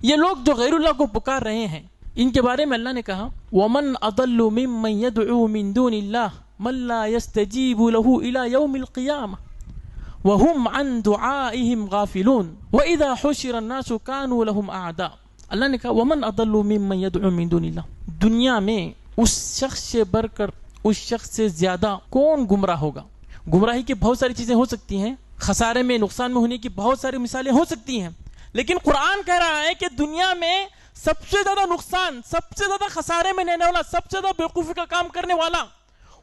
یہ لوگ جو غیر اللہ کو پکار رہے ہیں ان کے بارے میں اللہ نے کہا وَمَنْ أَضَلُّ مِمَّنْ يَدْعُو مِن دُونِ اللَّهِ مَنْ لَا يَسْتَجِيبُ لَهُ إِلَى يَوْمِ الْقِيَامَةِ وَهُمْ عَنْ دُعَائِهِمْ غَافِلُونَ وَإِذَا حُشِرَ النَّاسُ كَانُوا لَهُمْ أَعْدَاءَ. اللہ نے کہا وَمَنْ أَضَلُّ مِمَّنْ يَدْعُو مِن دُونِ اللَّهِ. دنیا میں اس شخص سے بڑھ کر اس شخص سے زیادہ کون گمراہ ہوگا؟ گمراہی کی بہت ساری چیزیں ہو سکتی ہیں، خسارے میں نقصان میں ہونے کی بہت ساری مثالیں ہو سکتی ہیں، لیکن قرآن کہہ رہا ہے کہ دنیا میں سب سے زیادہ نقصان، سب سے زیادہ خسارے میں رہنے والا، سب سے زیادہ بیوقوفی کا کام کرنے والا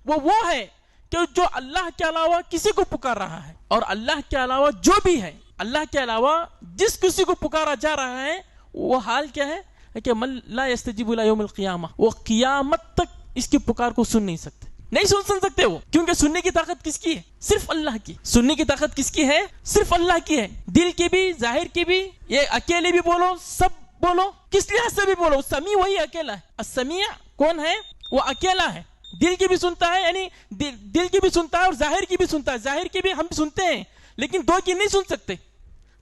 وہ ہے کہ جو اللہ کے علاوہ کسی کو پکار رہا ہے، اور اللہ کے علاوہ جو بھی ہے، اللہ کے علاوہ جس کسی کو پکارا جا رہا ہے وہ حال کیا ہے کہ من لا یستجیب الی یوم القیامہ، وہ قیامت تک اس کی پکار کو سن نہیں سکتے، نہیں سن سکتے وہ، کیونکہ سننے کی طاقت کس کی ہے؟ صرف اللہ کی. سننے کی طاقت کس کی ہے؟ صرف اللہ کی ہے. دل کی بھی، ظاہر کی بھی، یہ اکیلے بھی بولو، سب بولو، کس لحاظ سے بھی بولو، سمیع وہی اکیلا ہے. السمیع کون ہے؟ وہ اکیلا ہے. دل کی بھی سنتا ہے، یعنی دل کی بھی سنتا ہے اور ظاہر کی بھی سنتا ہے. ظاہر کی بھی ہم سنتے ہیں لیکن دو کی نہیں سن سکتے.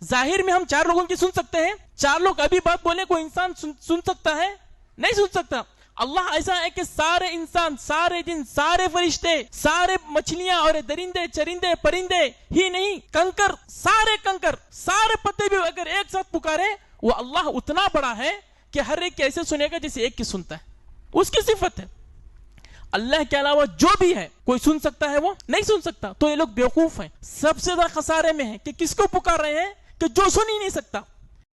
ظاہر میں ہم 4 لوگوں کی سن سکتے ہیں، 4 لوگ ابھی بات بولے کوئی انسان سن سکتا ہے؟ نہیں سن سکتا. اللہ ایسا ہے کہ سارے انسان، سارے جن، سارے فرشتے، سارے مچھلیاں اور درندے چرندے پرندے ہی نہیں، کنکر، سارے پتے بھی اگر ایک ساتھ پکارے وہ اللہ اتنا بڑا ہے کہ ہر ایک کیسے سنے گا جیسے ایک کی سنتا ہے. اس کی صفت ہے. اللہ کے علاوہ جو بھی ہے کوئی سن سکتا ہے، وہ نہیں سن سکتا. تو یہ لوگ بیوقوف ہیں، سب سے زیادہ خسارے میں ہیں کہ کس کو پکار رہے ہیں کہ جو سن ہی نہیں سکتا.